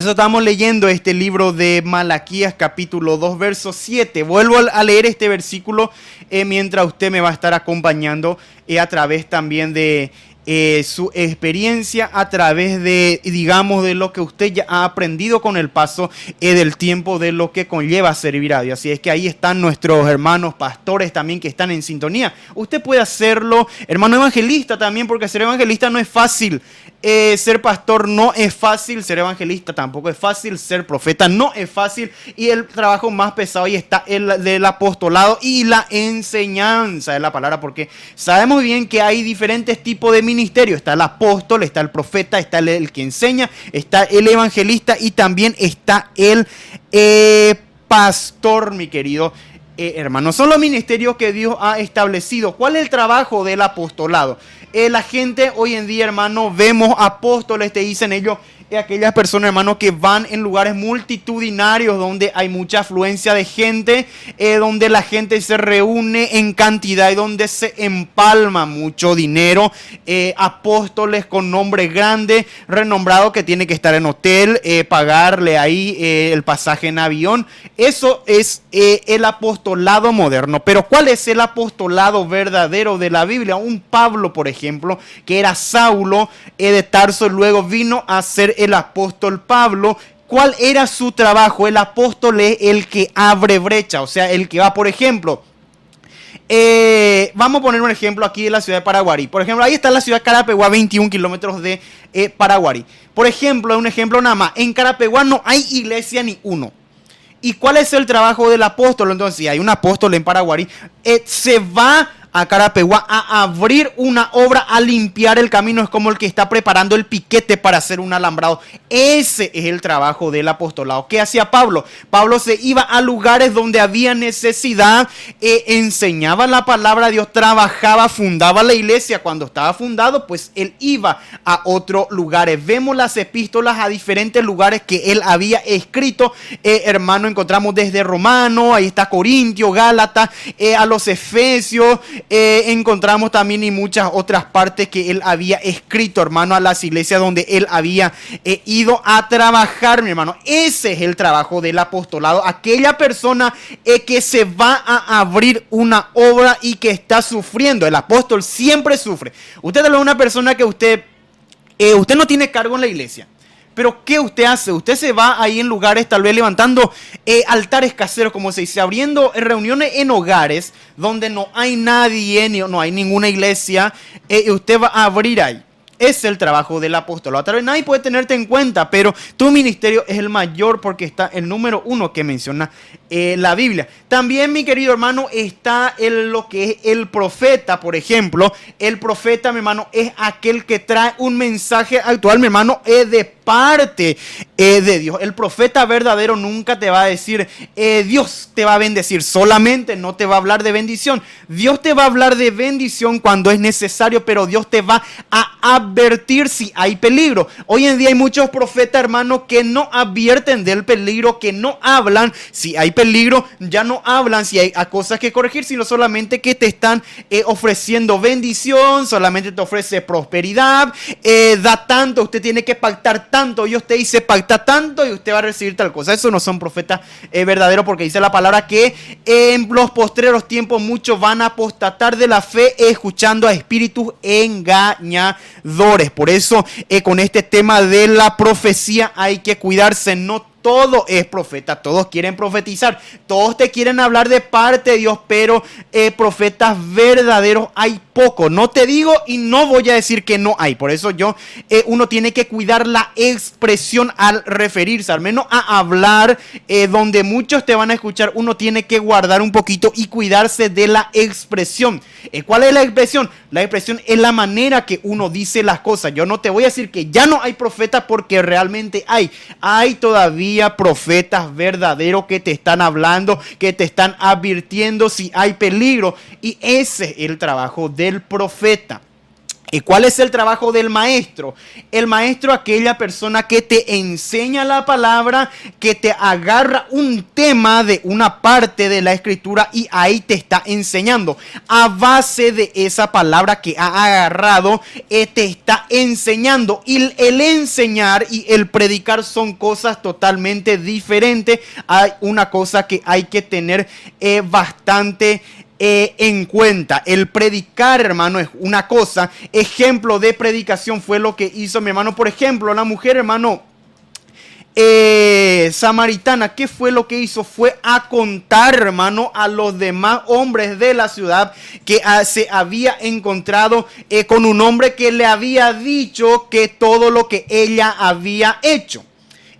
Eso estamos leyendo este libro de Malaquías capítulo 2 verso 7. Vuelvo a leer este versículo mientras usted me va a estar acompañando a través también de su experiencia, a través de, digamos, de lo que usted ya ha aprendido con el paso del tiempo, de lo que conlleva servir a Dios. Así es que ahí están nuestros hermanos pastores también que están en sintonía. Usted puede hacerlo, hermano evangelista también, porque ser evangelista no es fácil. Ser pastor no es fácil, ser evangelista tampoco es fácil, ser profeta no es fácil, y el trabajo más pesado ahí está el del apostolado y la enseñanza de la palabra, porque sabemos bien que hay diferentes tipos de ministerios. Está el apóstol, está el profeta, está el que enseña, está el evangelista y también está el pastor, mi querido hermano. Son los ministerios que Dios ha establecido. ¿Cuál es el trabajo del apostolado? La gente hoy en día, hermano, vemos apóstoles, te dicen ellos, aquellas personas, hermano, que van en lugares multitudinarios donde hay mucha afluencia de gente, donde la gente se reúne en cantidad y donde se empalma mucho dinero. Apóstoles con nombre grande, renombrado, que tiene que estar en hotel, pagarle ahí el pasaje en avión. Eso es el apostolado moderno. Pero ¿cuál es el apostolado verdadero de la Biblia? Un Pablo, por ejemplo, que era Saulo de Tarso, luego vino a ser el apóstol Pablo. ¿Cuál era su trabajo? El apóstol es el que abre brecha, o sea, el que va, por ejemplo, vamos a poner un ejemplo aquí de la ciudad de Paraguarí. Por ejemplo, ahí está la ciudad de Carapeguá, 21 kilómetros de Paraguarí. Por ejemplo, un ejemplo nada más, en Carapeguá no hay iglesia ni uno. ¿Y cuál es el trabajo del apóstol? Entonces, si hay un apóstol en Paraguarí, se va a Carapeguá a abrir una obra, a limpiar el camino. Es como el que está preparando el piquete para hacer un alambrado. Ese es el trabajo del apostolado. ¿Qué hacía Pablo? Pablo se iba a lugares donde había necesidad, enseñaba la palabra de Dios, trabajaba, fundaba la iglesia. Cuando estaba fundado, pues él iba a otros lugares. Vemos las epístolas a diferentes lugares que él había escrito. Hermano, encontramos desde Romano, ahí está Corintio, Gálatas, a los Efesios. Encontramos también y muchas otras partes que él había escrito, hermano, a las iglesias donde él había ido a trabajar, mi hermano. Ese es el trabajo del apostolado. Aquella persona que se va a abrir una obra y que está sufriendo. El apóstol siempre sufre. Usted es una persona que usted no tiene cargo en la iglesia. Pero ¿qué usted hace? Usted se va ahí en lugares, tal vez levantando altares caseros, como se dice, abriendo reuniones en hogares donde no hay nadie, no hay ninguna iglesia, y usted va a abrir ahí. Es el trabajo del apostolado. Tal vez nadie puede tenerte en cuenta, pero tu ministerio es el mayor porque está el número 1 que menciona la Biblia. También, mi querido hermano, está lo que es el profeta, por ejemplo. El profeta, mi hermano, es aquel que trae un mensaje actual, mi hermano, de parte de Dios. El profeta verdadero nunca te va a decir, Dios te va a bendecir. Solamente no te va a hablar de bendición. Dios te va a hablar de bendición cuando es necesario, pero Dios te va a advertir si hay peligro. Hoy en día hay muchos profetas, hermanos, que no advierten del peligro, que no hablan si hay peligro, ya no hablan si hay cosas que corregir, sino solamente que te están ofreciendo bendición, solamente te ofrece prosperidad, da tanto, usted tiene que pactar tanto, y usted dice pacta tanto y usted va a recibir tal cosa. Eso no son profetas verdaderos, porque dice la palabra que en los postreros tiempos muchos van a apostatar de la fe escuchando a espíritus engañadores. Por eso con este tema de la profecía hay que cuidarse. No todo es profeta, todos quieren profetizar, todos te quieren hablar de parte de Dios, pero profetas verdaderos hay poco. No te digo y no voy a decir que no hay. Por eso uno tiene que cuidar la expresión al referirse, al menos a hablar donde muchos te van a escuchar. Uno tiene que guardar un poquito y cuidarse de la expresión. ¿Cuál es la expresión? La expresión es la manera que uno dice las cosas. Yo no te voy a decir que ya no hay profeta, porque realmente hay todavía profetas verdaderos que te están hablando, que te están advirtiendo si hay peligro, y ese es el trabajo del profeta. ¿Y cuál es el trabajo del maestro? El maestro, aquella persona que te enseña la palabra, que te agarra un tema de una parte de la escritura y ahí te está enseñando. A base de esa palabra que ha agarrado, te está enseñando. Y el enseñar y el predicar son cosas totalmente diferentes. Hay una cosa que hay que tener bastante en cuenta. El predicar, hermano, es una cosa. Ejemplo de predicación fue lo que hizo mi hermano. Por ejemplo, la mujer, hermano, samaritana, ¿qué fue lo que hizo? Fue a contar, hermano, a los demás hombres de la ciudad que se había encontrado con un hombre que le había dicho que todo lo que ella había hecho.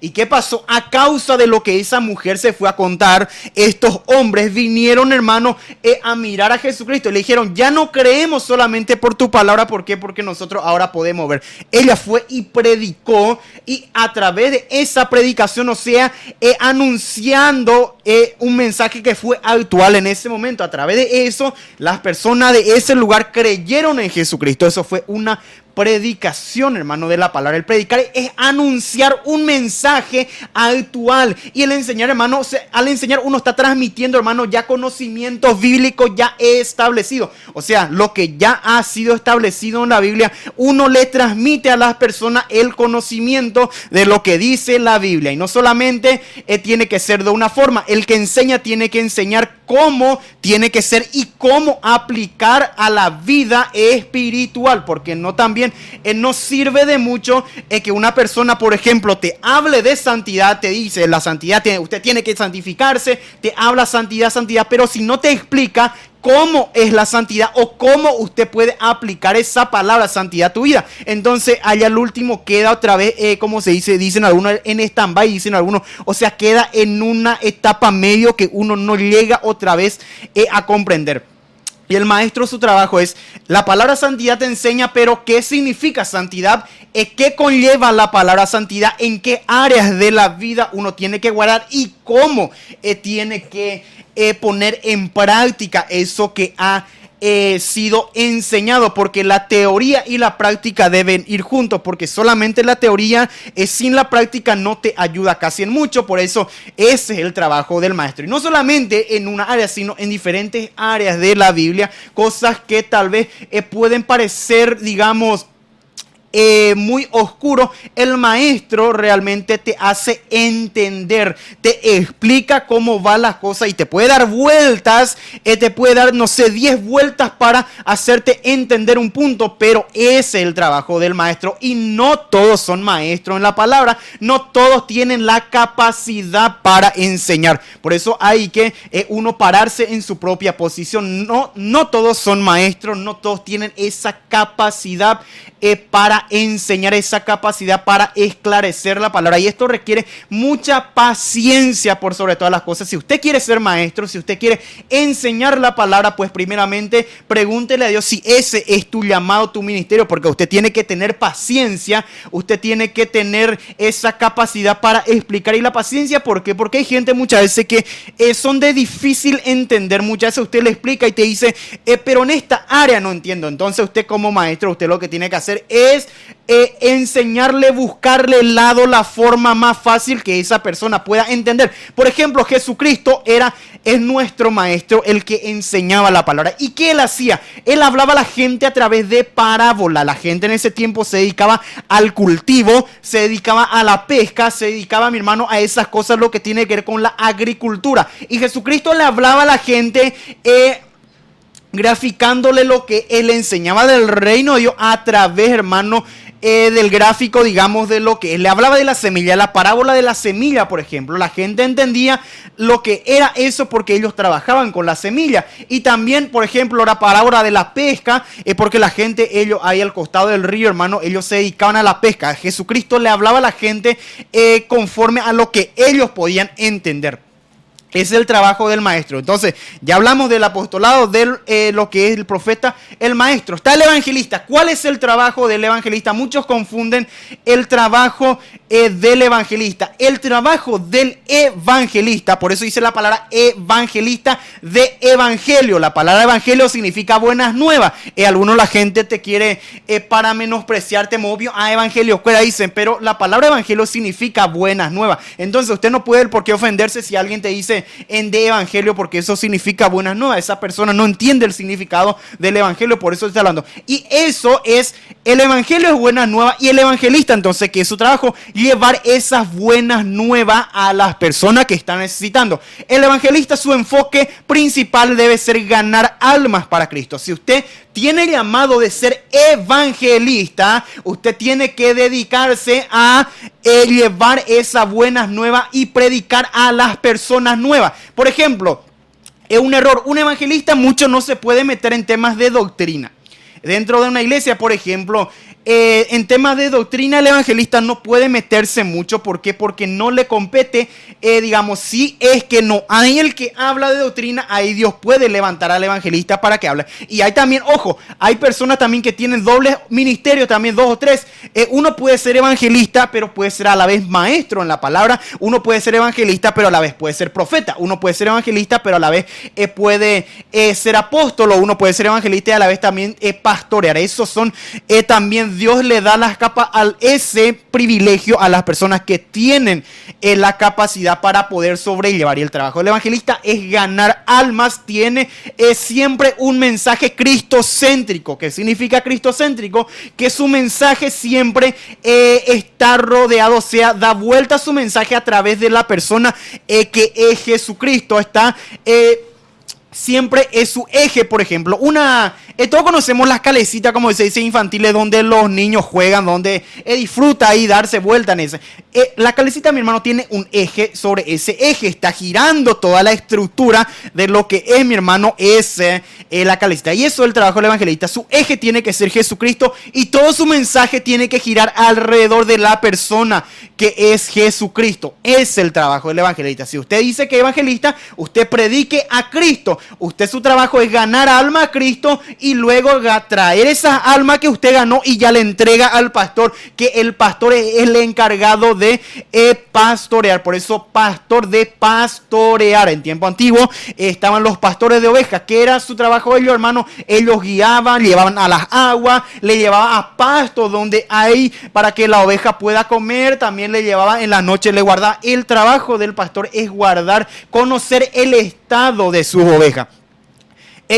¿Y qué pasó? A causa de lo que esa mujer se fue a contar, estos hombres vinieron, hermano, a mirar a Jesucristo. Le dijeron, ya no creemos solamente por tu palabra. ¿Por qué? Porque nosotros ahora podemos ver. Ella fue y predicó, y a través de esa predicación, o sea, anunciando un mensaje que fue actual en ese momento. A través de eso, las personas de ese lugar creyeron en Jesucristo. Eso fue una predicación, hermano, de la palabra. El predicar es anunciar un mensaje actual. Y el enseñar, hermano, al enseñar uno está transmitiendo, hermano, ya conocimientos bíblicos ya establecidos. O sea, lo que ya ha sido establecido en la Biblia, uno le transmite a las personas el conocimiento de lo que dice la Biblia. Y no solamente tiene que ser de una forma. El que enseña tiene que enseñar cómo tiene que ser y cómo aplicar a la vida espiritual. Porque no también no sirve de mucho que una persona, por ejemplo, te hable de santidad, te dice la santidad, usted tiene que santificarse, te habla santidad, santidad, pero si no te explica cómo es la santidad o cómo usted puede aplicar esa palabra santidad a tu vida, entonces allá al último queda otra vez, como se dice, dicen algunos en stand-by, dicen algunos, o sea, queda en una etapa medio que uno no llega otra vez a comprender. Y el maestro, su trabajo es, la palabra santidad te enseña, pero ¿qué significa santidad? ¿Qué conlleva la palabra santidad? ¿En qué áreas de la vida uno tiene que guardar? ¿Y cómo tiene que poner en práctica eso que ha sido enseñado? Porque la teoría y la práctica deben ir juntos, porque solamente la teoría sin la práctica no te ayuda casi en mucho. Por eso ese es el trabajo del maestro, y no solamente en una área, sino en diferentes áreas de la Biblia, cosas que tal vez pueden parecer, digamos, muy oscuro. El maestro realmente te hace entender, te explica cómo van las cosas y te puede dar vueltas, te puede dar, no sé, 10 vueltas para hacerte entender un punto, pero ese es el trabajo del maestro. Y no todos son maestros en la palabra, no todos tienen la capacidad para enseñar. Por eso hay que uno pararse en su propia posición. No todos son maestros, no todos tienen esa capacidad para enseñar, esa capacidad para esclarecer la palabra. Y esto requiere mucha paciencia por sobre todas las cosas. Si usted quiere ser maestro, si usted quiere enseñar la palabra, pues primeramente pregúntele a Dios si ese es tu llamado, tu ministerio, porque usted tiene que tener paciencia, usted tiene que tener esa capacidad para explicar. Y la paciencia, ¿por qué? Porque hay gente muchas veces que son de difícil entender. Muchas veces usted le explica y te dice, pero en esta área no entiendo. Entonces usted como maestro, usted lo que tiene que hacer es enseñarle, buscarle el lado, la forma más fácil que esa persona pueda entender. Por ejemplo, Jesucristo es nuestro maestro, el que enseñaba la palabra. ¿Y qué él hacía? Él hablaba a la gente a través de parábola. La gente en ese tiempo se dedicaba al cultivo, se dedicaba a la pesca, se dedicaba, mi hermano, a esas cosas, lo que tiene que ver con la agricultura. Y Jesucristo le hablaba a la gente graficándole lo que él enseñaba del reino de Dios a través, hermano, del gráfico, digamos, de lo que él le hablaba de la semilla, la parábola de la semilla, por ejemplo. La gente entendía lo que era eso porque ellos trabajaban con la semilla. Y también, por ejemplo, la parábola de la pesca, porque la gente, ellos ahí al costado del río, hermano, ellos se dedicaban a la pesca. Jesucristo le hablaba a la gente conforme a lo que ellos podían entender. Es el trabajo del maestro. Entonces, ya hablamos del apostolado, de lo que es el profeta, el maestro. Está el evangelista. ¿Cuál es el trabajo del evangelista? Muchos confunden el trabajo del evangelista. El trabajo del evangelista, por eso dice la palabra evangelista, de evangelio. La palabra evangelio significa buenas nuevas. Algunos la gente te quiere, para menospreciarte, obvio, a evangelio, que dicen, pero la palabra evangelio significa buenas nuevas. Entonces, usted no puede por qué ofenderse si alguien te dice en de evangelio, porque eso significa buenas nuevas. Esa persona no entiende el significado del evangelio, por eso está hablando. Y eso es, el evangelio es buenas nuevas, y el evangelista, entonces, que es su trabajo, llevar esas buenas nuevas a las personas que están necesitando. El evangelista, su enfoque principal debe ser ganar almas para Cristo. Si usted tiene el llamado de ser evangelista, usted tiene que dedicarse a llevar esas buenas nuevas y predicar a las personas nuevas. Por ejemplo, es un error. Un evangelista mucho no se puede meter en temas de doctrina. Dentro de una iglesia, por ejemplo, en temas de doctrina, el evangelista no puede meterse mucho. ¿Por qué? Porque no le compete, digamos, si es que no hay el que habla de doctrina, ahí Dios puede levantar al evangelista para que hable. Y hay también, ojo, hay personas también que tienen dobles ministerios, también 2 o 3. Uno puede ser evangelista, pero puede ser a la vez maestro en la palabra. Uno puede ser evangelista, pero a la vez puede ser profeta. Uno puede ser evangelista, pero a la vez puede ser apóstolo. Uno puede ser evangelista y a la vez también pastorear. Esos son también, Dios le da las capas a ese privilegio a las personas que tienen la capacidad para poder sobrellevar. Y el trabajo del evangelista es ganar almas. Tiene siempre un mensaje cristocéntrico. ¿Qué significa cristocéntrico? Que su mensaje siempre está rodeado, o sea, da vuelta a su mensaje a través de la persona que es Jesucristo. Está siempre es su eje. Por ejemplo, todos conocemos las calecitas, como se dice, infantiles, donde los niños juegan, donde disfruta ahí darse vuelta en ese. La calecita, mi hermano, tiene un eje. Sobre ese eje está girando toda la estructura de lo que es, mi hermano, es la calecita. Y eso es el trabajo del evangelista. Su eje tiene que ser Jesucristo y todo su mensaje tiene que girar alrededor de la persona que es Jesucristo. Es el trabajo del evangelista. Si usted dice que es evangelista, usted predique a Cristo. Usted, su trabajo es ganar alma a Cristo y luego traer esas almas que usted ganó y ya le entrega al pastor, que el pastor es el encargado de pastorear. Por eso, pastor de pastorear. En tiempo antiguo estaban los pastores de ovejas. ¿Qué era su trabajo ellos, hermano? Ellos guiaban, llevaban a las aguas, le llevaban a pasto donde hay para que la oveja pueda comer. También le llevaban en la noche, le guardaba. El trabajo del pastor es guardar, conocer el estado de sus ovejas.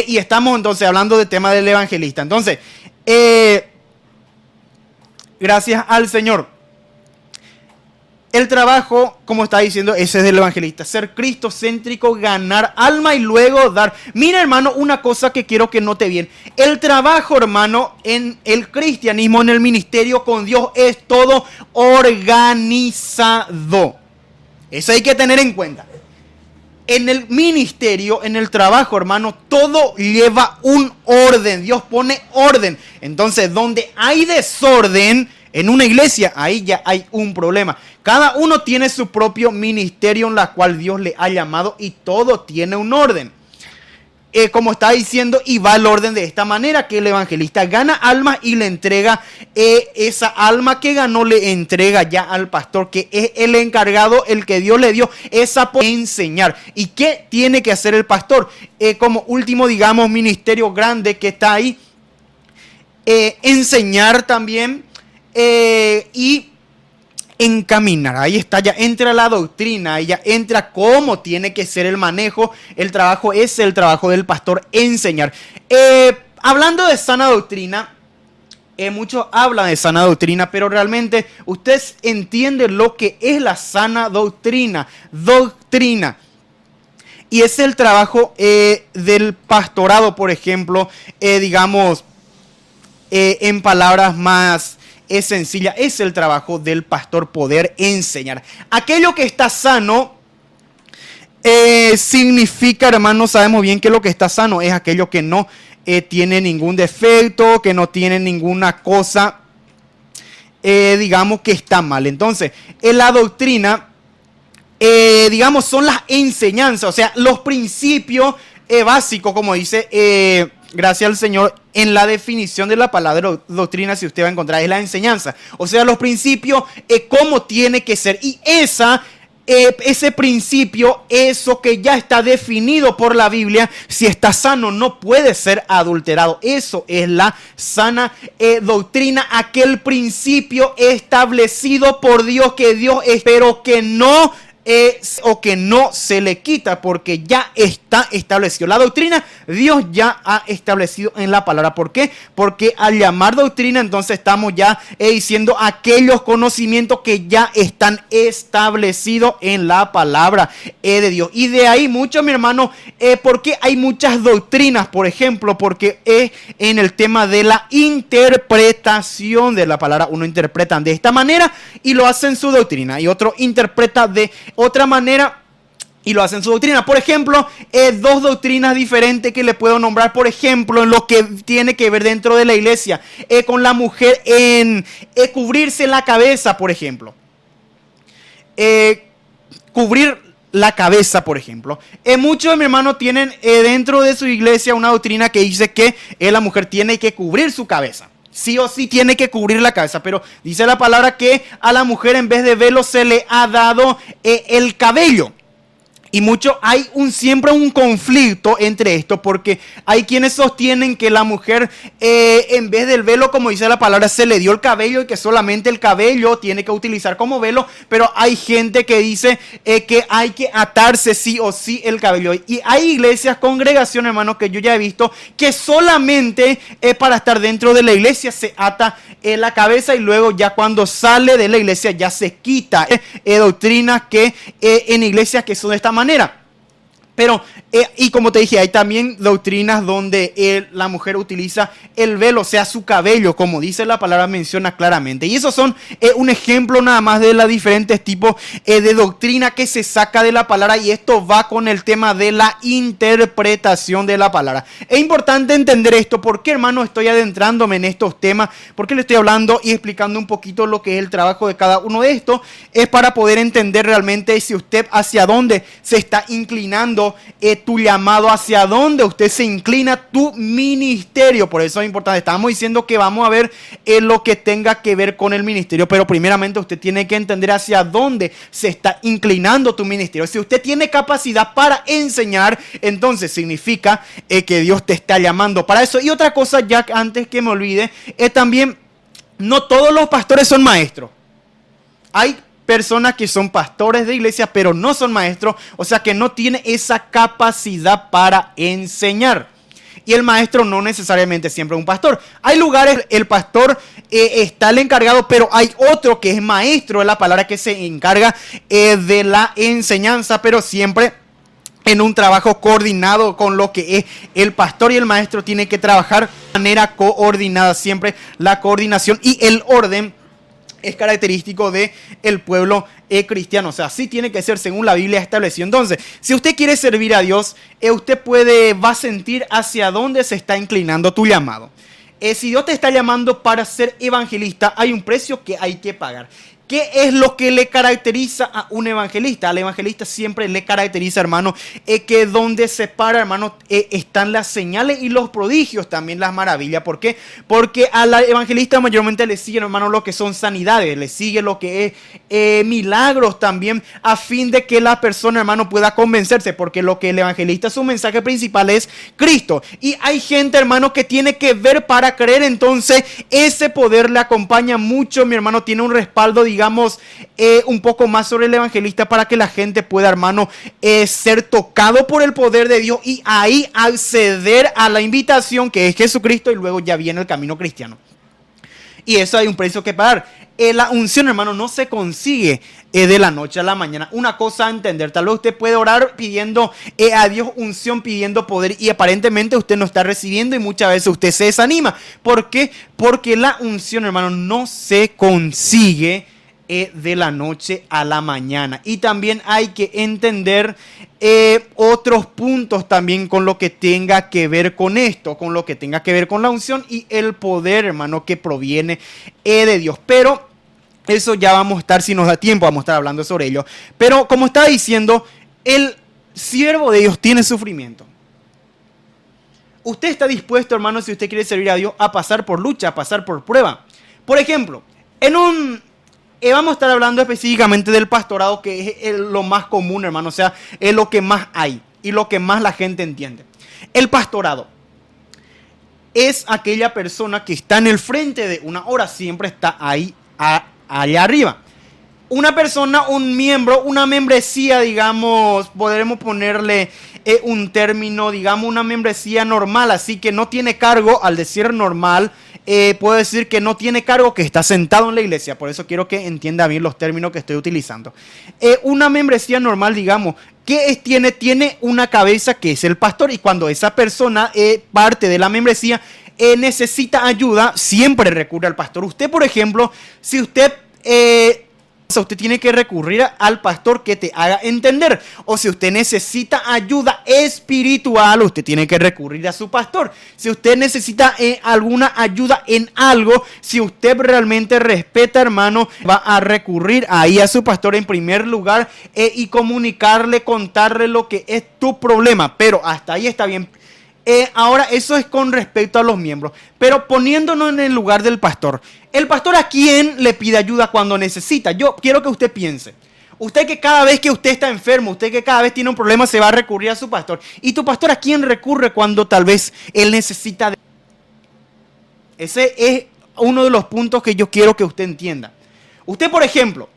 Y estamos entonces hablando del tema del evangelista. Entonces, gracias al Señor. El trabajo, como está diciendo, ese es del evangelista. Ser cristocéntrico, ganar alma y luego dar. Mira, hermano, una cosa que quiero que note bien. El trabajo, hermano, en el cristianismo, en el ministerio con Dios, es todo organizado. Eso hay que tener en cuenta. En el ministerio, en el trabajo, hermano, todo lleva un orden. Dios pone orden. Entonces, donde hay desorden en una iglesia, ahí ya hay un problema. Cada uno tiene su propio ministerio en la cual Dios le ha llamado y todo tiene un orden. Como está diciendo, y va el orden de esta manera, que el evangelista gana almas y le entrega esa alma que ganó, le entrega ya al pastor, que es el encargado, el que Dios le dio esa enseñar. ¿Y qué tiene que hacer el pastor? Como último, digamos, ministerio grande que está ahí, enseñar también y encaminar. Ahí está, ya entra la doctrina, ahí ya entra cómo tiene que ser el manejo. El trabajo es el trabajo del pastor, enseñar. Hablando de sana doctrina, muchos hablan de sana doctrina, pero realmente ustedes entienden lo que es la sana doctrina. Doctrina. Y es el trabajo del pastorado, por ejemplo, digamos, en palabras más sencilla, es el trabajo del pastor poder enseñar. Aquello que está sano significa, hermanos, sabemos bien que lo que está sano es aquello que no tiene ningún defecto, que no tiene ninguna cosa, digamos, que está mal. Entonces, en la doctrina digamos, son las enseñanzas, o sea, los principios básicos, como dice, gracias al Señor, en la definición de la palabra doctrina, si usted va a encontrar, es la enseñanza. O sea, los principios, cómo tiene que ser. Y ese principio, eso que ya está definido por la Biblia, si está sano, no puede ser adulterado. Eso es la sana doctrina, aquel principio establecido por Dios, que Dios espero que no o que no se le quita, porque ya está establecido. La doctrina Dios ya ha establecido en la palabra. ¿Por qué? Porque al llamar doctrina, entonces estamos ya diciendo aquellos conocimientos que ya están establecidos en la palabra de Dios. Y de ahí mucho, mi hermano, porque hay muchas doctrinas, por ejemplo, porque es en el tema de la interpretación de la palabra. Uno interpreta de esta manera y lo hacen su doctrina, y otro interpreta de otra manera y lo hacen su doctrina. Por ejemplo, dos doctrinas diferentes que le puedo nombrar, por ejemplo, en lo que tiene que ver dentro de la iglesia, con la mujer en cubrirse la cabeza, por ejemplo. Cubrir la cabeza, por ejemplo. Muchos de mis hermanos tienen dentro de su iglesia una doctrina que dice que la mujer tiene que cubrir su cabeza. Sí o sí tiene que cubrir la cabeza, pero dice la palabra que a la mujer en vez de velo se le ha dado el cabello. Y hay siempre un conflicto entre esto, porque hay quienes sostienen que la mujer en vez del velo, como dice la palabra, se le dio el cabello y que solamente el cabello tiene que utilizar como velo. Pero hay gente que dice que hay que atarse sí o sí el cabello. Y hay iglesias, congregaciones, hermanos, que yo ya he visto que solamente para estar dentro de la iglesia se ata la cabeza, y luego ya cuando sale de la iglesia ya se quita. Doctrinas que en iglesias que son de esta manera. Pero, y como te dije, hay también doctrinas donde la mujer utiliza el velo, o sea, su cabello, como dice la palabra, menciona claramente. Y esos son un ejemplo nada más de los diferentes tipos de doctrina que se saca de la palabra, y esto va con el tema de la interpretación de la palabra. Es importante entender esto. ¿Por qué, hermano, estoy adentrándome en estos temas? ¿Por qué le estoy hablando y explicando un poquito lo que es el trabajo de cada uno de estos? Es para poder entender realmente si usted hacia dónde se está inclinando tu llamado, hacia dónde usted se inclina tu ministerio. Por eso es importante. Estamos diciendo que vamos a ver lo que tenga que ver con el ministerio, pero primeramente usted tiene que entender hacia dónde se está inclinando tu ministerio. Si usted tiene capacidad para enseñar, entonces significa que Dios te está llamando para eso. Y otra cosa, ya antes que me olvide, también no todos los pastores son maestros. Hay personas que son pastores de iglesia, pero no son maestros, o sea que no tiene esa capacidad para enseñar. Y el maestro no necesariamente siempre es un pastor. Hay lugares, el pastor está el encargado, pero hay otro que es maestro de la palabra, que se encarga de la enseñanza, pero siempre en un trabajo coordinado con lo que es el pastor, y el maestro tiene que trabajar de manera coordinada. Siempre la coordinación y el orden es característico de el pueblo cristiano. O sea, así tiene que ser según la Biblia establecida. Entonces, si usted quiere servir a Dios, usted va a sentir hacia dónde se está inclinando tu llamado. Si Dios te está llamando para ser evangelista, hay un precio que hay que pagar. ¿Qué es lo que le caracteriza a un evangelista? Al evangelista siempre le caracteriza, hermano, que donde se para, hermano, están las señales y los prodigios, también las maravillas. ¿Por qué? Porque al evangelista mayormente le siguen, hermano, lo que son sanidades, le sigue lo que es milagros también, a fin de que la persona, hermano, pueda convencerse, porque lo que el evangelista, su mensaje principal es Cristo. Y hay gente, hermano, que tiene que ver para creer, entonces ese poder le acompaña mucho, mi hermano, tiene un respaldo, digamos, un poco más sobre el evangelista, para que la gente pueda, hermano, ser tocado por el poder de Dios y ahí acceder a la invitación que es Jesucristo, y luego ya viene el camino cristiano. Y eso hay un precio que pagar. La unción, hermano, no se consigue de la noche a la mañana. Una cosa a entender, tal vez usted puede orar pidiendo a Dios unción, pidiendo poder, y aparentemente usted no está recibiendo, y muchas veces usted se desanima. ¿Por qué? Porque la unción, hermano, no se consigue de la noche a la mañana. Y también hay que entender otros puntos también con lo que tenga que ver con esto, con lo que tenga que ver con la unción y el poder, hermano, que proviene de Dios. Pero Eso ya vamos a estar, si nos da tiempo, vamos a estar hablando sobre ello. Pero como estaba diciendo, el siervo de Dios tiene sufrimiento. Usted está dispuesto, hermano, si usted quiere servir a Dios, a pasar por lucha, a pasar por prueba. Por ejemplo, vamos a estar hablando específicamente del pastorado, que es lo más común, hermano. O sea, es lo que más hay y lo que más la gente entiende. El pastorado es aquella persona que está en el frente de una obra, siempre está ahí, allá arriba. Una persona, un miembro, una membresía, digamos, podremos ponerle un término, digamos, una membresía normal, así que no tiene cargo. Al decir normal, puedo decir que no tiene cargo, que está sentado en la iglesia. Por eso quiero que entienda bien los términos que estoy utilizando. Una membresía normal, digamos, ¿qué tiene? Tiene una cabeza que es el pastor, y cuando esa persona, parte de la membresía, necesita ayuda, siempre recurre al pastor. Usted, por ejemplo, si usted tiene que recurrir al pastor que te haga entender. O si usted necesita ayuda espiritual, usted tiene que recurrir a su pastor. Si usted necesita alguna ayuda en algo, si usted realmente respeta, hermano, va a recurrir ahí a su pastor en primer lugar y comunicarle, contarle lo que es tu problema. Pero hasta ahí está bien. Ahora, eso es con respecto a los miembros. Pero poniéndonos en el lugar del pastor. ¿El pastor a quién le pide ayuda cuando necesita? Yo quiero que usted piense. Usted, que cada vez que usted está enfermo, usted que cada vez tiene un problema, se va a recurrir a su pastor. ¿Y tu pastor a quién recurre cuando tal vez él necesita? Ese es uno de los puntos que yo quiero que usted entienda. Usted, por ejemplo,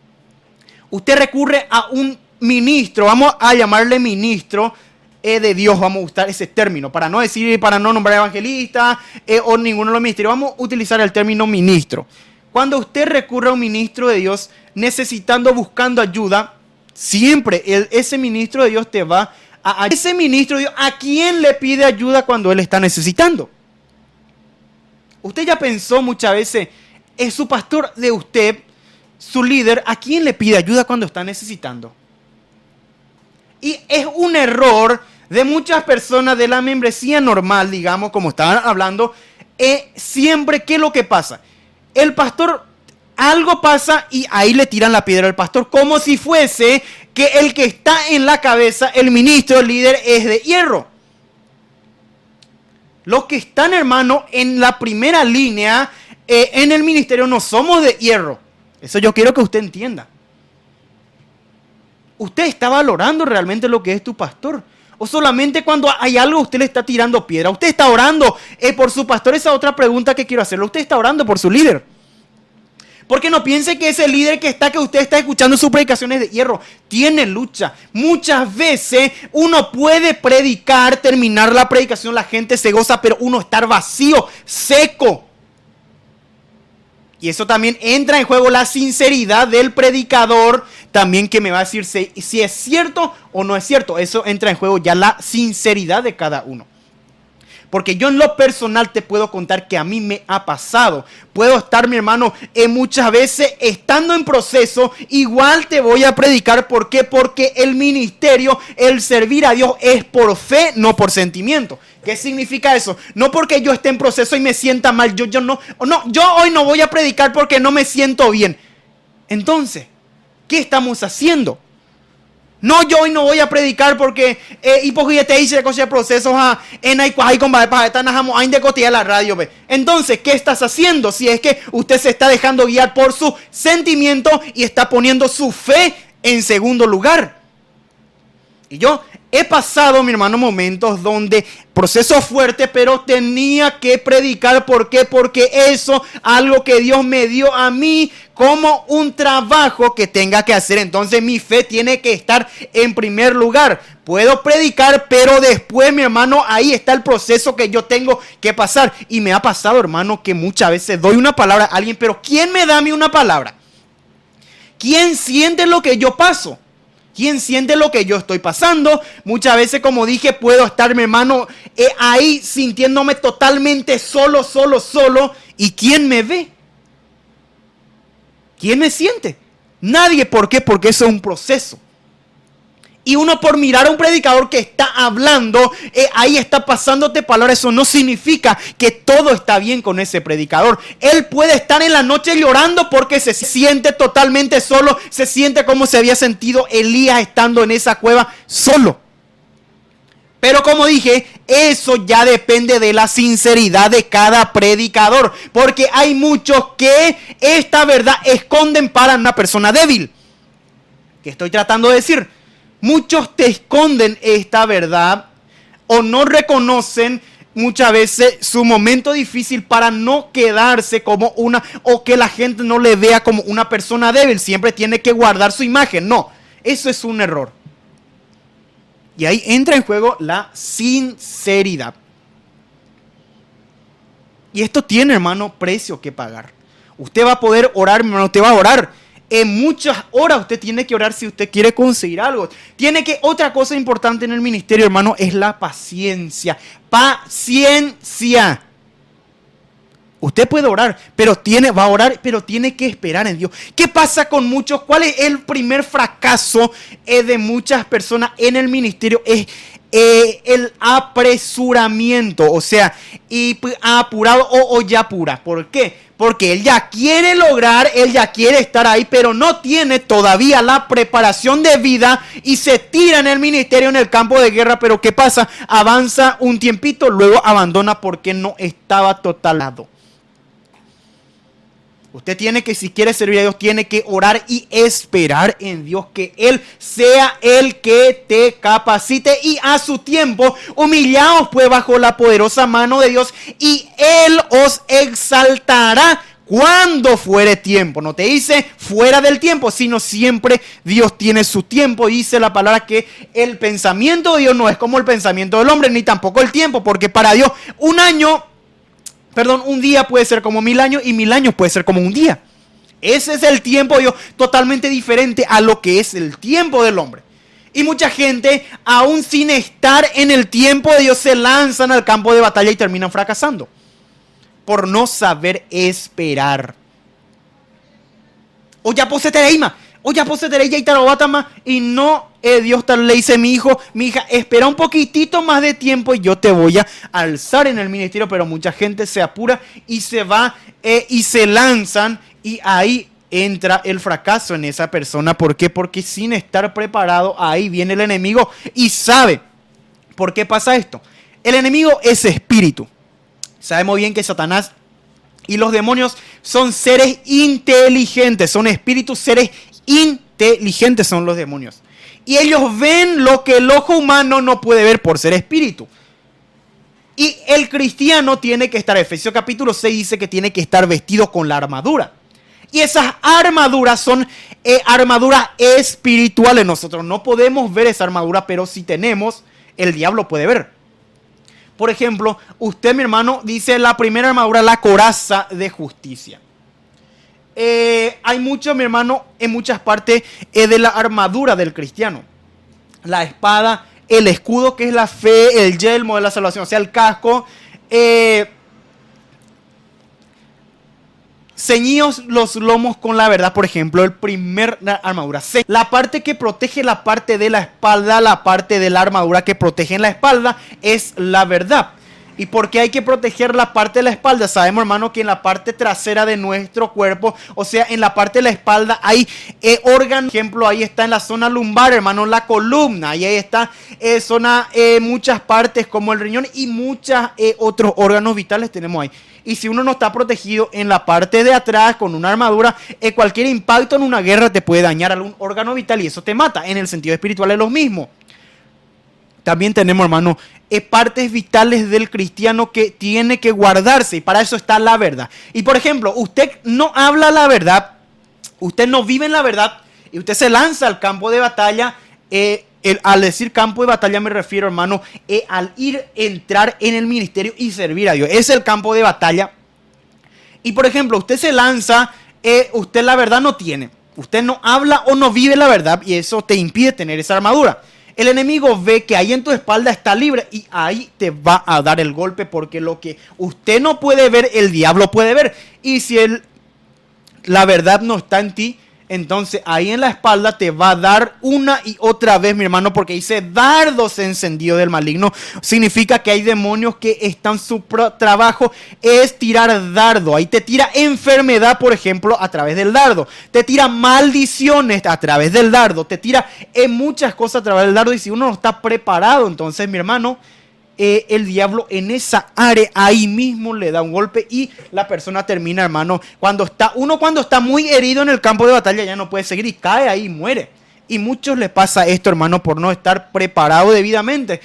usted recurre a un ministro, vamos a llamarle ministro de Dios, vamos a usar ese término, para no nombrar evangelista o ninguno de los ministerios, vamos a utilizar el término ministro. Cuando usted recurre a un ministro de Dios necesitando, buscando ayuda, siempre ese ministro de Dios te va a... Ese ministro de Dios, ¿a quién le pide ayuda cuando él está necesitando? Usted ya pensó muchas veces, es su pastor de usted, su líder, ¿a quién le pide ayuda cuando está necesitando? Y es un error de muchas personas de la membresía normal, digamos, como estaban hablando, siempre, ¿qué es lo que pasa? El pastor, algo pasa y ahí le tiran la piedra al pastor, como si fuese que el que está en la cabeza, el ministro, el líder, es de hierro. Los que están, hermano, en la primera línea, en el ministerio, no somos de hierro. Eso yo quiero que usted entienda. ¿Usted está valorando realmente lo que es tu pastor? ¿O solamente cuando hay algo usted le está tirando piedra? ¿Usted está orando por su pastor? Esa es otra pregunta que quiero hacerle. ¿Usted está orando por su líder? Porque no piense que ese líder que usted está escuchando sus predicaciones de hierro. Tiene lucha. Muchas veces uno puede predicar, terminar la predicación, la gente se goza, pero uno estar vacío, seco. Y eso también entra en juego la sinceridad del predicador, también, que me va a decir si es cierto o no es cierto. Eso entra en juego ya la sinceridad de cada uno. Porque yo en lo personal te puedo contar que a mí me ha pasado. Puedo estar, mi hermano, muchas veces estando en proceso, igual te voy a predicar. ¿Por qué? Porque el ministerio, el servir a Dios es por fe, no por sentimiento. ¿Qué significa eso? No porque yo esté en proceso y me sienta mal. Yo hoy no voy a predicar porque no me siento bien. Entonces, ¿qué estamos haciendo? No, yo hoy no voy a predicar porque te hice cosas procesos en Aicuajay con Baepajetanajamo de cotilla la radio. Entonces, ¿qué estás haciendo? Si es que usted se está dejando guiar por su sentimiento y está poniendo su fe en segundo lugar. Y yo he pasado, mi hermano, momentos donde proceso fuerte, pero tenía que predicar. ¿Por qué? Porque eso, algo que Dios me dio a mí como un trabajo que tenga que hacer. Entonces mi fe tiene que estar en primer lugar. Puedo predicar, pero después, mi hermano, ahí está el proceso que yo tengo que pasar. Y me ha pasado, hermano, que muchas veces doy una palabra a alguien, pero ¿quién me da a mí una palabra? ¿Quién siente lo que yo paso? ¿Quién siente lo que yo estoy pasando? Muchas veces, como dije, puedo estar, mi hermano, ahí sintiéndome totalmente solo. ¿Y quién me ve? ¿Quién me siente? Nadie. ¿Por qué? Porque eso es un proceso. Y uno por mirar a un predicador que está hablando, ahí está pasándote palabras, eso no significa que todo está bien con ese predicador. Él puede estar en la noche llorando porque se siente totalmente solo, se siente como se había sentido Elías estando en esa cueva solo. Pero como dije, eso ya depende de la sinceridad de cada predicador, porque hay muchos que esta verdad esconden para una persona débil. ¿Qué estoy tratando de decir? Muchos te esconden esta verdad o no reconocen muchas veces su momento difícil para no quedarse como una, o que la gente no le vea como una persona débil. Siempre tiene que guardar su imagen. No, eso es un error. Y ahí entra en juego la sinceridad. Y esto tiene, hermano, precio que pagar. Usted va a poder orar, hermano, usted va a orar. En muchas horas usted tiene que orar si usted quiere conseguir algo. Otra cosa importante en el ministerio, hermano, es la paciencia. Paciencia. Usted puede orar, va a orar, pero tiene que esperar en Dios. ¿Qué pasa con muchos? ¿Cuál es el primer fracaso de muchas personas en el ministerio? Es el apresuramiento, o sea, y apurado o ya apura. ¿Por qué? Porque él ya quiere lograr, él ya quiere estar ahí, pero no tiene todavía la preparación de vida y se tira en el ministerio, en el campo de guerra. Pero ¿qué pasa? Avanza un tiempito, luego abandona porque no estaba totalado. Usted tiene que, si quiere servir a Dios, tiene que orar y esperar en Dios que Él sea el que te capacite. Y a su tiempo, humillaos pues bajo la poderosa mano de Dios y Él os exaltará cuando fuere tiempo. No te dice fuera del tiempo, sino siempre Dios tiene su tiempo. Dice la palabra que el pensamiento de Dios no es como el pensamiento del hombre, ni tampoco el tiempo, porque para Dios un día puede ser como 1000 años y 1000 años puede ser como un día. Ese es el tiempo de Dios, totalmente diferente a lo que es el tiempo del hombre. Y mucha gente, aún sin estar en el tiempo de Dios, se lanzan al campo de batalla y terminan fracasando por no saber esperar. O ya posetereima, y no, Dios tal le dice: mi hija, espera un poquitito más de tiempo y yo te voy a alzar en el ministerio. Pero mucha gente se apura y se va y se lanzan, y ahí entra el fracaso en esa persona. ¿Por qué? Porque sin estar preparado, ahí viene el enemigo y sabe. ¿Por qué pasa esto? El enemigo es espíritu. Sabemos bien que Satanás y los demonios son seres inteligentes, son espíritus, seres inteligentes son los demonios. Y ellos ven lo que el ojo humano no puede ver por ser espíritu. Y el cristiano tiene que estar, Efesios capítulo 6 dice que tiene que estar vestido con la armadura. Y esas armaduras son armaduras espirituales. Nosotros no podemos ver esa armadura, pero si tenemos, el diablo puede ver. Por ejemplo, usted, mi hermano, dice la primera armadura, la coraza de justicia. Hay mucho, mi hermano, en muchas partes de la armadura del cristiano. La espada, el escudo, que es la fe, el yelmo de la salvación, o sea, el casco. Ceñidos los lomos con la verdad, por ejemplo, el primer armadura. La parte que protege la parte de la espalda, la parte de la armadura que protege en la espalda es la verdad. ¿Y por qué hay que proteger la parte de la espalda? Sabemos, hermano, que en la parte trasera de nuestro cuerpo, o sea, en la parte de la espalda hay órganos. Por ejemplo, ahí está en la zona lumbar, hermano, la columna. Y ahí está muchas partes como el riñón y muchos otros órganos vitales tenemos ahí. Y si uno no está protegido en la parte de atrás con una armadura, cualquier impacto en una guerra te puede dañar algún órgano vital y eso te mata. En el sentido espiritual es lo mismo. También tenemos, hermano, partes vitales del cristiano que tiene que guardarse, y para eso está la verdad. Y por ejemplo, usted no habla la verdad, usted no vive en la verdad, y usted se lanza al campo de batalla. Al decir campo de batalla me refiero, hermano, al entrar en el ministerio y servir a Dios. Es el campo de batalla. Y por ejemplo, usted se lanza, usted la verdad no tiene. Usted no habla o no vive la verdad, y eso te impide tener esa armadura. El enemigo ve que ahí en tu espalda está libre y ahí te va a dar el golpe, porque lo que usted no puede ver, el diablo puede ver. Y si la verdad no está en ti, Entonces ahí en la espalda te va a dar una y otra vez, mi hermano, porque dice dardos encendidos del maligno. Significa que hay demonios que están, su trabajo es tirar dardo. Ahí te tira enfermedad, por ejemplo, a través del dardo. Te tira maldiciones a través del dardo. Te tira muchas cosas a través del dardo. Y si uno no está preparado, entonces, mi hermano, el diablo en esa área ahí mismo le da un golpe y la persona termina, hermano. Cuando está muy herido en el campo de batalla ya no puede seguir y cae ahí y muere. Y muchos les pasa esto, hermano, por no estar preparado debidamente.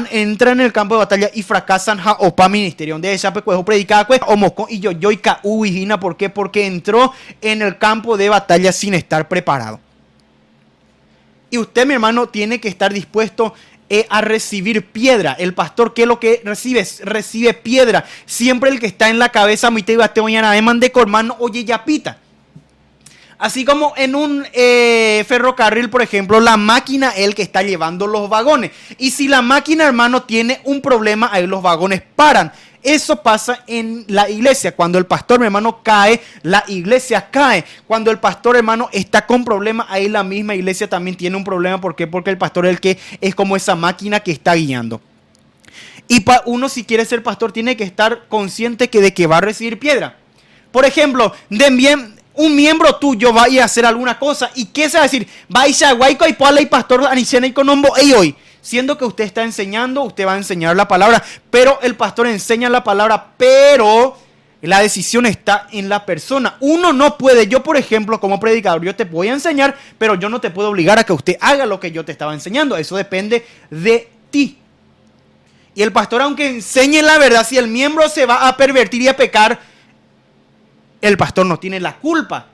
Entran en el campo de batalla y fracasan ja opa ministerio. Donde ella pues predicaba pues homoco y yo y caú y gina. ¿Por qué? Porque entró en el campo de batalla sin estar preparado. Y usted, mi hermano, tiene que estar dispuesto a recibir piedra. El pastor, ¿qué es lo que recibe? Recibe piedra. Siempre el que está en la cabeza, hermano, oye, ya pita. Así como en un ferrocarril, por ejemplo, la máquina es el que está llevando los vagones. Y si la máquina, hermano, tiene un problema, ahí los vagones paran. Eso pasa en la iglesia. Cuando el pastor, mi hermano, cae, la iglesia cae. Cuando el pastor, hermano, está con problemas, ahí la misma iglesia también tiene un problema. ¿Por qué? Porque el pastor es el que es como esa máquina que está guiando. Y uno, si quiere ser pastor, tiene que estar consciente de que va a recibir piedra. Por ejemplo, un miembro tuyo va a ir a hacer alguna cosa. ¿Y qué se va a decir? Va a ir a Guayco y Puala y pastor Anicena y Conombo y hoy. Siendo que usted está enseñando, usted va a enseñar la palabra, pero el pastor enseña la palabra, pero la decisión está en la persona. Uno no puede, yo por ejemplo como predicador, yo te voy a enseñar, pero yo no te puedo obligar a que usted haga lo que yo te estaba enseñando. Eso depende de ti. Y el pastor, aunque enseñe la verdad, si el miembro se va a pervertir y a pecar, el pastor no tiene la culpa.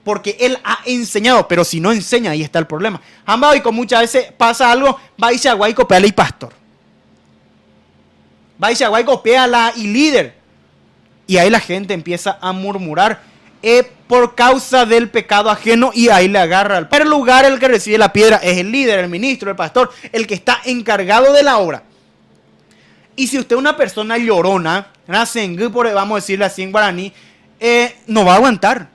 Porque él ha enseñado, pero si no enseña, ahí está el problema. Y con muchas veces pasa algo, va y se aguay y pastor. Va y se aguay y líder. Y ahí la gente empieza a murmurar por causa del pecado ajeno y ahí le agarra. En primer lugar, el que recibe la piedra es el líder, el ministro, el pastor, el que está encargado de la obra. Y si usted es una persona llorona, vamos a decirle así en guaraní, no va a aguantar.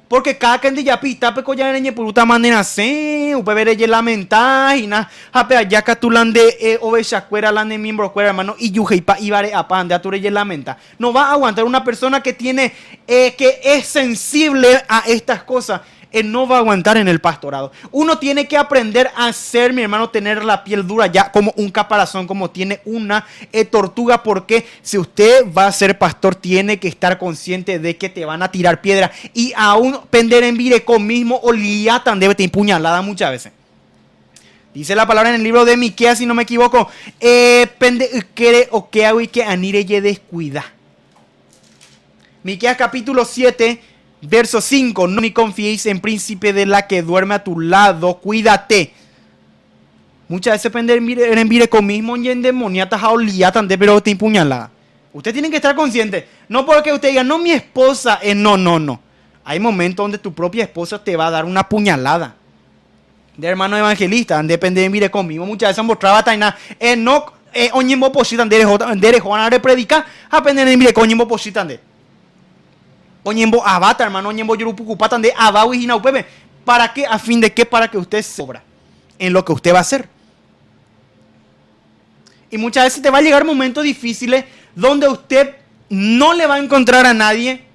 Porque cada quien ya pita, peco ya en puruta manera se, upevere ye lamenta y na, hape allá catulande ovechacuera lande miembro cuera hermano y yujeipa ibare apan de ature ye lamenta. No va a aguantar una persona que tiene que es sensible a estas cosas. No va a aguantar en el pastorado. Uno tiene que aprender a hacer, mi hermano, tener la piel dura ya como un caparazón, como tiene una tortuga, porque si usted va a ser pastor, tiene que estar consciente de que te van a tirar piedra y aún pender en vireco mismo o liatan debe te empuñalada muchas veces. Dice la palabra en el libro de Miqueas, si no me equivoco, pende o que hago y que anire ye descuida. Miqueas capítulo 7. Verso 5, no ni confiéis en príncipe de la que duerme a tu lado, cuídate. Muchas veces en vire con mismo y en demoniatas a de pero te empuñalada. Usted tiene que estar consciente, no porque usted diga, no, mi esposa, no. Hay momentos donde tu propia esposa te va a dar una puñalada. De hermano evangelista, depende de mire conmigo. Muchas veces mostraba taina, no, oñembo positan de Juan a predicar, aprender de mire coñembo positan de. Oñembo abata, hermano, oñembo yurupucupatan de abawi y naupebe. ¿Para qué? ¿A fin de qué? Para que usted sobra en lo que usted va a hacer. Y muchas veces te va a llegar momentos difíciles donde usted no le va a encontrar a nadie.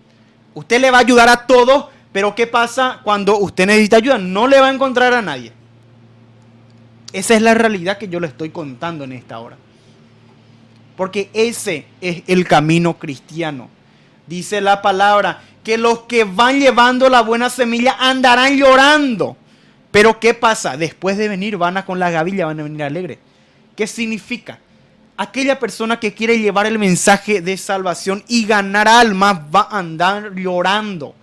Usted le va a ayudar a todos, pero ¿qué pasa cuando usted necesita ayuda? No le va a encontrar a nadie. Esa es la realidad que yo le estoy contando en esta hora. Porque ese es el camino cristiano. Dice la palabra que los que van llevando la buena semilla andarán llorando. Pero ¿qué pasa? Después de venir van a con la gavilla, van a venir alegres. ¿Qué significa? Aquella persona que quiere llevar el mensaje de salvación y ganar almas va a andar llorando,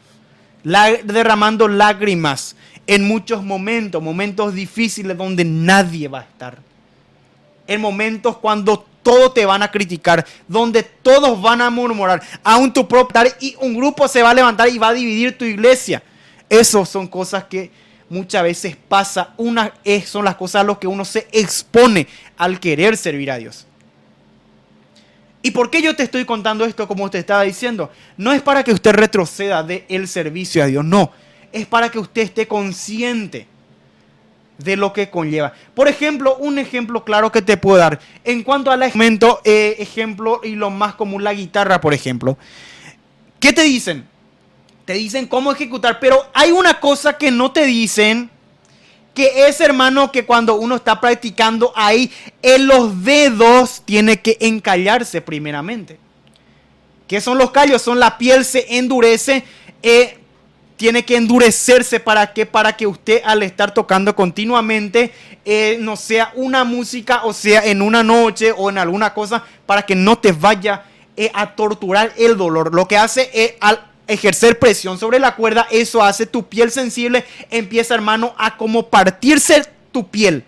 derramando lágrimas en muchos momentos difíciles donde nadie va a estar. En momentos cuando todos te van a criticar, donde todos van a murmurar, aún tu propio y un grupo se va a levantar y va a dividir tu iglesia. Esas son cosas que muchas veces pasa. Son las cosas a las que uno se expone al querer servir a Dios. ¿Y por qué yo te estoy contando esto como te estaba diciendo? No es para que usted retroceda del servicio a Dios, no. es para que usted esté consciente de lo que conlleva. Por ejemplo, un ejemplo claro que te puedo dar. En cuanto al instrumento, ejemplo, y lo más común, la guitarra, por ejemplo. ¿Qué te dicen? Te dicen cómo ejecutar, pero hay una cosa que no te dicen, que es, hermano, que cuando uno está practicando ahí, en los dedos tiene que encallarse primeramente. ¿Qué son los callos? Son la piel se endurece, tiene que endurecerse. ¿Para qué? Para que usted, al estar tocando continuamente, no sea una música, o sea en una noche o en alguna cosa, para que no te vaya a torturar el dolor. Lo que hace al ejercer presión sobre la cuerda, eso hace tu piel sensible, empieza, hermano, a como partirse tu piel.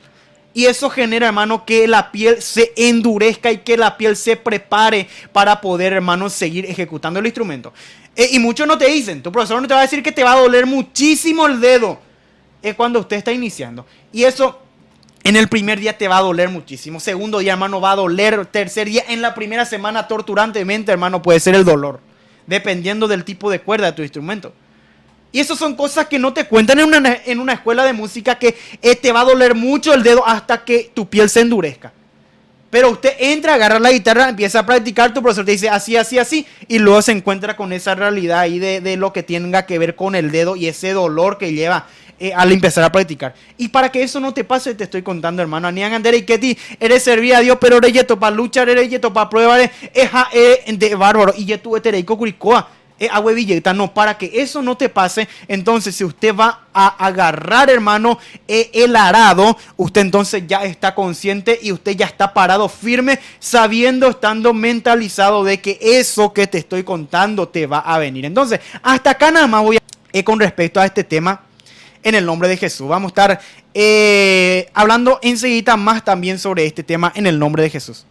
Y eso genera, hermano, que la piel se endurezca y que la piel se prepare para poder, hermano, seguir ejecutando el instrumento. Y muchos no te dicen, tu profesor no te va a decir que te va a doler muchísimo el dedo cuando usted está iniciando. Y eso en el primer día te va a doler muchísimo. Segundo día, hermano, va a doler. Tercer día, en la primera semana, torturantemente, hermano, puede ser el dolor, dependiendo del tipo de cuerda de tu instrumento. Y eso son cosas que no te cuentan en una escuela de música, que te va a doler mucho el dedo hasta que tu piel se endurezca. Pero usted entra, agarra la guitarra, empieza a practicar, tu profesor te dice así, así, así, y luego se encuentra con esa realidad ahí de lo que tenga que ver con el dedo y ese dolor que lleva al empezar a practicar. Y para que eso no te pase, te estoy contando, hermano, Anian Andere y Keti, eres servir a Dios, pero eres yeto para luchar, eres yeto para pruebas, de bárbaro, y yeto etereico curicoa. No, para que eso no te pase, entonces si usted va a agarrar, hermano, el arado, usted entonces ya está consciente y usted ya está parado firme, sabiendo, estando mentalizado de que eso que te estoy contando te va a venir. Entonces, hasta acá nada más voy a con respecto a este tema, en el nombre de Jesús. Vamos a estar hablando enseguida más también sobre este tema en el nombre de Jesús.